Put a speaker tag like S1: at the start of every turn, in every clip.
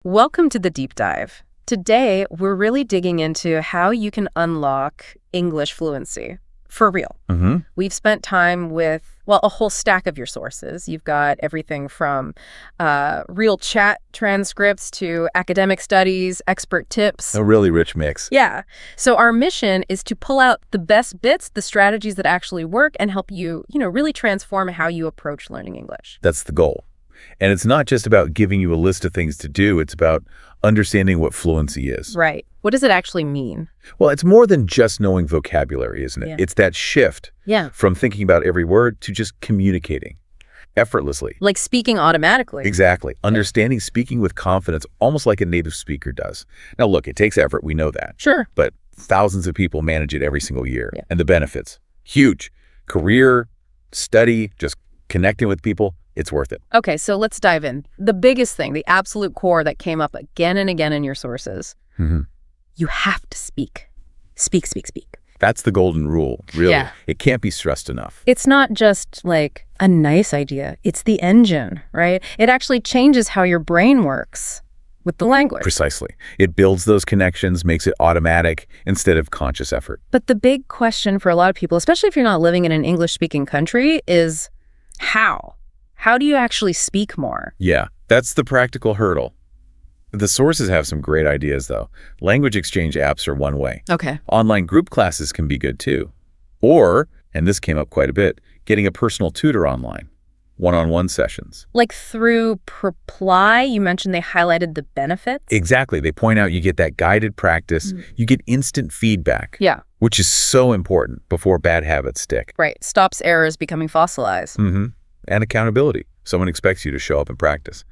S1: Welcome to the deep dive. Today, we're really digging into how you can unlock English fluency. For real. We've spent time with, a whole stack of your sources. You've got everything from real chat transcripts to academic studies, expert tips.
S2: A really rich mix.
S1: Yeah. So our mission is to pull out the best bits, the strategies that actually work, and help you, really transform how you approach learning English.
S2: That's the goal. And it's not just about giving you a list of things to do. It's about understanding what fluency is.
S1: Right. What does it actually mean?
S2: Well, it's more than just knowing vocabulary, isn't it?
S1: Yeah.
S2: It's that shift from thinking about every word to just communicating effortlessly.
S1: Like speaking automatically.
S2: Exactly. Understanding speaking with confidence, almost like a native speaker does. Now, look, it takes effort. We know that.
S1: Sure.
S2: But thousands of people manage it every single year.
S1: Yeah.
S2: And the benefits, huge. Career, study, just connecting with people. It's worth it.
S1: Okay, so let's dive in. The biggest thing, the absolute core that came up again and again in your sources, you have to speak. Speak, speak, speak.
S2: That's the golden rule, really.
S1: Yeah.
S2: It can't be stressed enough.
S1: It's not just like a nice idea. It's the engine, right? It actually changes how your brain works with the language.
S2: Precisely. It builds those connections, makes it automatic instead of conscious effort.
S1: But the big question for a lot of people, especially if you're not living in an English-speaking country, is how? How do you actually speak more?
S2: Yeah, that's the practical hurdle. The sources have some great ideas, though. Language exchange apps are one way.
S1: Okay.
S2: Online group classes can be good, too. Or, and this came up quite a bit, getting a personal tutor online. One-on-one sessions.
S1: Like through Reply, you mentioned they highlighted the benefits?
S2: Exactly. They point out you get that guided practice. You get instant feedback.
S1: Yeah.
S2: Which is so important before bad habits stick.
S1: Right. Stops errors becoming fossilized.
S2: And accountability. Someone expects you to show up and practice.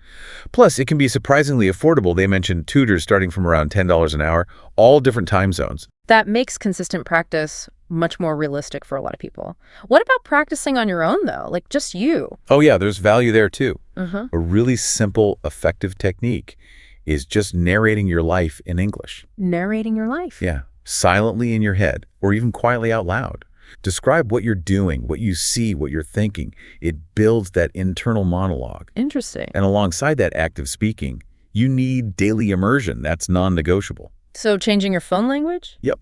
S2: Plus, it can be surprisingly affordable. They mentioned tutors starting from around $10 an hour, all different time zones.
S1: That makes consistent practice much more realistic for a lot of people. What about practicing on your own, though? Like just you?
S2: Oh, yeah, there's value there, too. A really simple, effective technique is just narrating your life in English.
S1: Narrating your life?
S2: Yeah, silently in your head or even quietly out loud. Describe what you're doing, what you see, what you're thinking. It builds that internal monologue.
S1: Interesting.
S2: And alongside that active speaking, you need daily immersion. That's non-negotiable.
S1: So changing your phone language?
S2: Yep.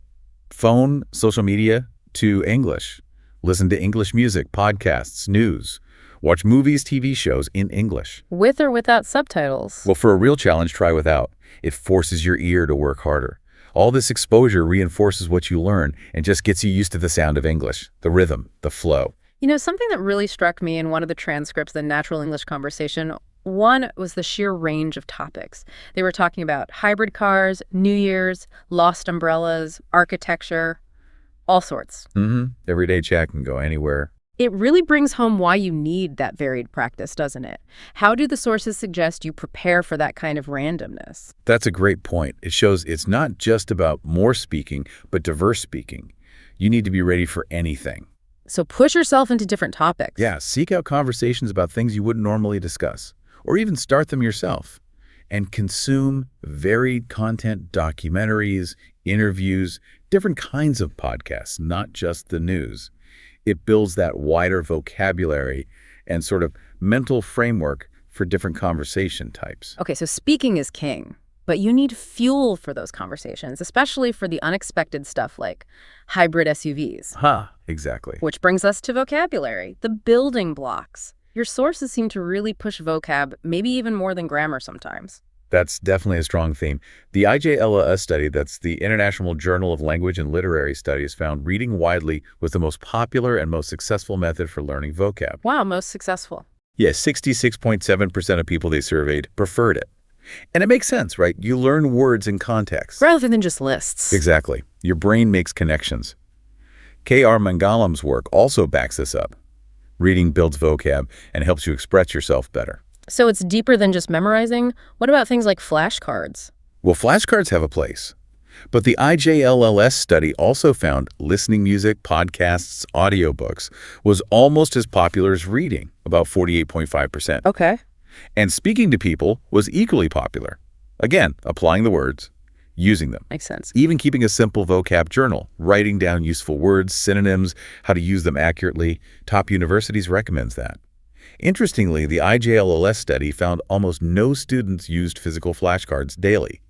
S2: Phone, social media to English. Listen to English music, podcasts, news. Watch movies, TV shows in English.
S1: With or without subtitles?
S2: Well, for a real challenge, try without. It forces your ear to work harder. All this exposure reinforces what you learn and just gets you used to the sound of English, the rhythm, the flow.
S1: Something that really struck me in one of the transcripts, the Natural English Conversation, one was the sheer range of topics. They were talking about hybrid cars, New Year's, lost umbrellas, architecture, all sorts.
S2: Everyday chat can go anywhere.
S1: It really brings home why you need that varied practice, doesn't it? How do the sources suggest you prepare for that kind of randomness?
S2: That's a great point. It shows it's not just about more speaking, but diverse speaking. You need to be ready for anything.
S1: So push yourself into different topics.
S2: Yeah, seek out conversations about things you wouldn't normally discuss, or even start them yourself. And consume varied content, documentaries, interviews, different kinds of podcasts, not just the news. It builds that wider vocabulary and sort of mental framework for different conversation types.
S1: Okay, so speaking is king, but you need fuel for those conversations, especially for the unexpected stuff like hybrid SUVs.
S2: Exactly.
S1: Which brings us to vocabulary, the building blocks. Your sources seem to really push vocab, maybe even more than grammar sometimes.
S2: That's definitely a strong theme. The IJLS study, that's the International Journal of Language and Literary Studies, found reading widely was the most popular and most successful method for learning vocab.
S1: Wow, most successful.
S2: Yes, 66.7% of people they surveyed preferred it. And it makes sense, right? You learn words in context.
S1: Rather than just lists.
S2: Exactly. Your brain makes connections. K.R. Mangalam's work also backs this up. Reading builds vocab and helps you express yourself better.
S1: So it's deeper than just memorizing? What about things like flashcards?
S2: Well, flashcards have a place. But the IJLS study also found listening music, podcasts, audiobooks was almost as popular as reading, about 48.5%.
S1: Okay.
S2: And speaking to people was equally popular. Again, applying the words, using them.
S1: Makes sense.
S2: Even keeping a simple vocab journal, writing down useful words, synonyms, how to use them accurately. Top universities recommends that. Interestingly, the IJLLS study found almost no students used physical flashcards daily.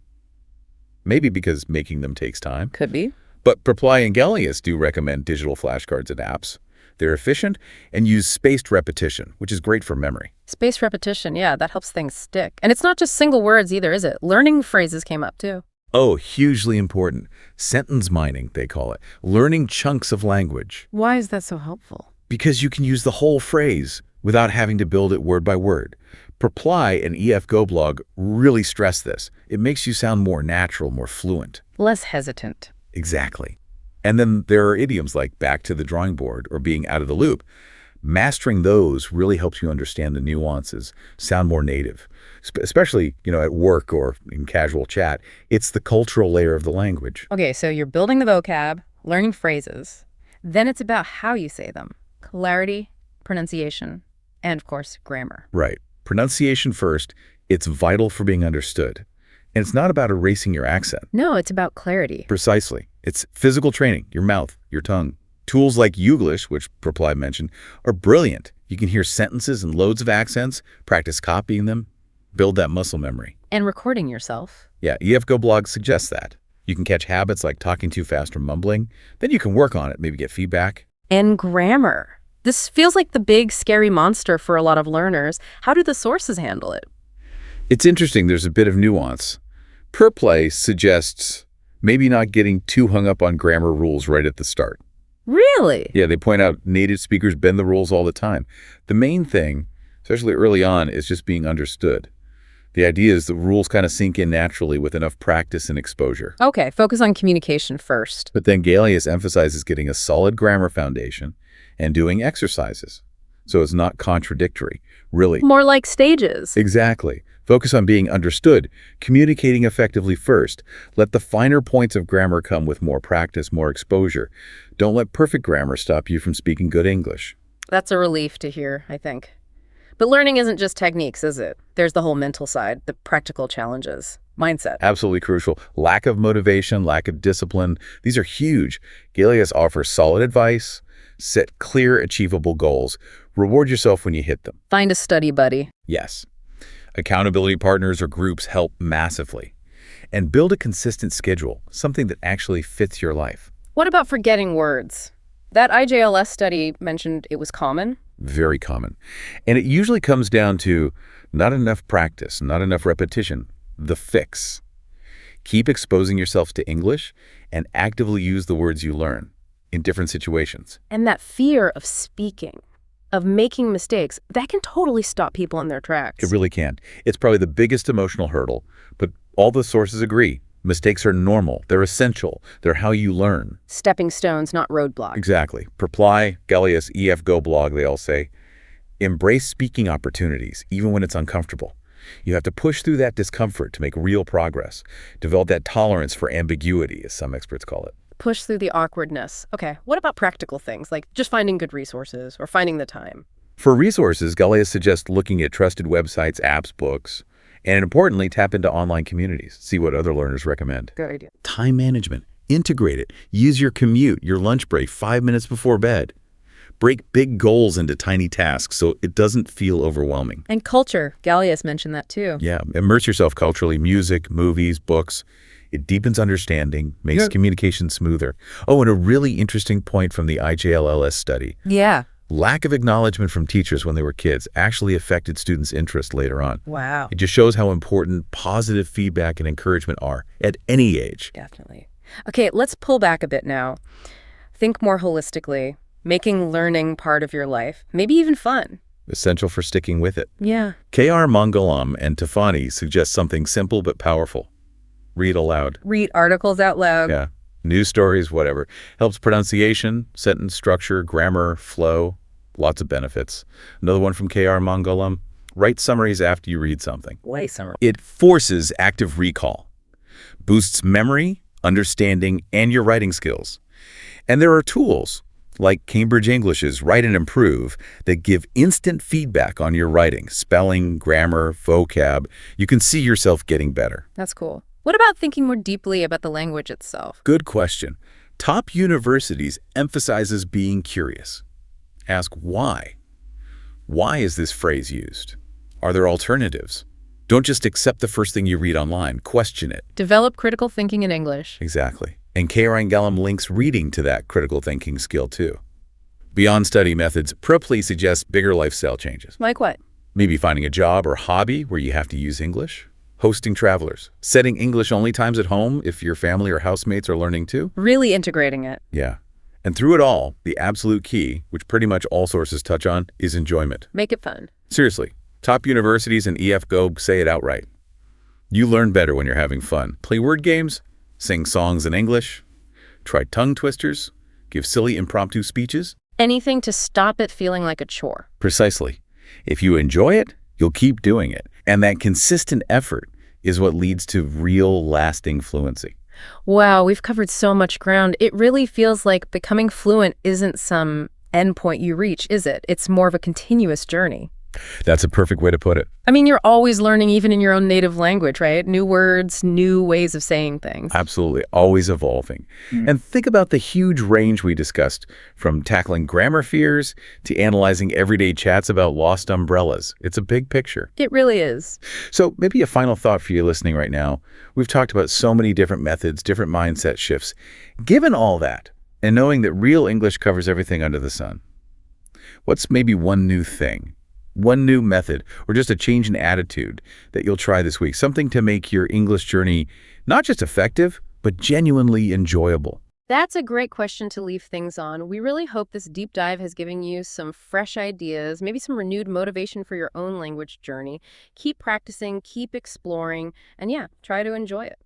S2: Maybe because making them takes time.
S1: Could be.
S2: But Preply and Gallius do recommend digital flashcards and apps. They're efficient and use spaced repetition, which is great for memory.
S1: Spaced repetition, yeah, that helps things stick. And it's not just single words either, is it? Learning phrases came up too.
S2: Oh, hugely important. Sentence mining, they call it. Learning chunks of language.
S1: Why is that so helpful?
S2: Because you can use the whole phrase without having to build it word by word. Preply and EFGoblog really stress this. It makes you sound more natural, more fluent.
S1: Less hesitant.
S2: Exactly. And then there are idioms like back to the drawing board or being out of the loop. Mastering those really helps you understand the nuances, sound more native, especially, at work or in casual chat. It's the cultural layer of the language.
S1: Okay, so you're building the vocab, learning phrases. Then it's about how you say them. Clarity, pronunciation, and of course, grammar.
S2: Right. Pronunciation first. It's vital for being understood. And it's not about erasing your accent.
S1: No, it's about clarity.
S2: Precisely. It's physical training, your mouth, your tongue. Tools like Youglish, which Preply mentioned, are brilliant. You can hear sentences and loads of accents, practice copying them, build that muscle memory.
S1: And recording yourself.
S2: Yeah, EFGoblog suggests that. You can catch habits like talking too fast or mumbling. Then you can work on it, maybe get feedback.
S1: And grammar. This feels like the big, scary monster for a lot of learners. How do the sources handle it?
S2: It's interesting. There's a bit of nuance. Preply suggests maybe not getting too hung up on grammar rules right at the start.
S1: Really?
S2: Yeah, they point out native speakers bend the rules all the time. The main thing, especially early on, is just being understood. The idea is the rules kind of sink in naturally with enough practice and exposure.
S1: Okay, focus on communication first.
S2: But then Gallius emphasizes getting a solid grammar foundation and doing exercises. So it's not contradictory, really.
S1: More like stages.
S2: Exactly. Focus on being understood, communicating effectively first. Let the finer points of grammar come with more practice, more exposure. Don't let perfect grammar stop you from speaking good English.
S1: That's a relief to hear, I think. But learning isn't just techniques, is it? There's the whole mental side, the practical challenges, mindset.
S2: Absolutely crucial. Lack of motivation, lack of discipline. These are huge. Gallius offers solid advice. Set clear, achievable goals. Reward yourself when you hit them.
S1: Find a study buddy.
S2: Yes. Accountability partners or groups help massively. And build a consistent schedule, something that actually fits your life.
S1: What about forgetting words? That IJLS study mentioned it was common.
S2: Very common. And it usually comes down to not enough practice, not enough repetition. The fix. Keep exposing yourself to English and actively use the words you learn in different situations.
S1: And that fear of speaking, of making mistakes, that can totally stop people in their tracks.
S2: It really can. It's probably the biggest emotional hurdle, but all the sources agree. Mistakes are normal. They're essential. They're how you learn.
S1: Stepping stones, not roadblocks.
S2: Exactly. Preply, Gallius, EFGoblog, they all say, embrace speaking opportunities, even when it's uncomfortable. You have to push through that discomfort to make real progress. Develop that tolerance for ambiguity, as some experts call it.
S1: Push through the awkwardness. Okay, what about practical things, like just finding good resources or finding the time?
S2: For resources, Gallius suggests looking at trusted websites, apps, books, and importantly, tap into online communities. See what other learners recommend.
S1: Good idea.
S2: Time management. Integrate it. Use your commute, your lunch break 5 minutes before bed. Break big goals into tiny tasks so it doesn't feel overwhelming.
S1: And culture. Gallius mentioned that too.
S2: Yeah, immerse yourself culturally. Music, movies, books. It deepens understanding, makes communication smoother. Oh, and a really interesting point from the IJLLS study.
S1: Yeah.
S2: Lack of acknowledgement from teachers when they were kids actually affected students' interest later on.
S1: Wow.
S2: It just shows how important positive feedback and encouragement are at any age.
S1: Definitely. Okay, let's pull back a bit now. Think more holistically, making learning part of your life, maybe even fun.
S2: Essential for sticking with it.
S1: Yeah.
S2: K.R. Mangalam and Tafani suggest something simple but powerful. Read aloud.
S1: Read articles out loud.
S2: Yeah. News stories, whatever. Helps pronunciation, sentence structure, grammar, flow. Lots of benefits. Another one from K.R. Mangalam. Write summaries after you read something.
S1: Way summary.
S2: It forces active recall. Boosts memory, understanding, and your writing skills. And there are tools, like Cambridge English's Write and Improve, that give instant feedback on your writing, spelling, grammar, vocab. You can see yourself getting better.
S1: That's cool. What about thinking more deeply about the language itself?
S2: Good question. Top universities emphasizes being curious. Ask why. Why is this phrase used? Are there alternatives? Don't just accept the first thing you read online. Question it.
S1: Develop critical thinking in English.
S2: Exactly. And K. links reading to that critical thinking skill too. Beyond study methods, Fluently suggests bigger lifestyle changes.
S1: Like what?
S2: Maybe finding a job or hobby where you have to use English. Hosting travelers. Setting English-only times at home if your family or housemates are learning too.
S1: Really integrating it.
S2: Yeah. And through it all, the absolute key, which pretty much all sources touch on, is enjoyment.
S1: Make it fun.
S2: Seriously, top universities and EF Go say it outright. You learn better when you're having fun. Play word games, sing songs in English, try tongue twisters, give silly impromptu speeches.
S1: Anything to stop it feeling like a chore.
S2: Precisely. If you enjoy it, you'll keep doing it. And that consistent effort is what leads to real, lasting fluency.
S1: Wow, we've covered so much ground. It really feels like becoming fluent isn't some endpoint you reach, is it? It's more of a continuous journey.
S2: That's a perfect way to put it.
S1: I mean, you're always learning even in your own native language, right? New words, new ways of saying things.
S2: Absolutely. Always evolving. And think about the huge range we discussed, from tackling grammar fears to analyzing everyday chats about lost umbrellas. It's a big picture.
S1: It really is.
S2: So maybe a final thought for you listening right now. We've talked about so many different methods, different mindset shifts. Given all that, and knowing that real English covers everything under the sun, what's maybe one new thing? One new method, or just a change in attitude that you'll try this week, something to make your English journey not just effective, but genuinely enjoyable?
S1: That's a great question to leave things on. We really hope this deep dive has given you some fresh ideas, maybe some renewed motivation for your own language journey. Keep practicing, keep exploring, and yeah, try to enjoy it.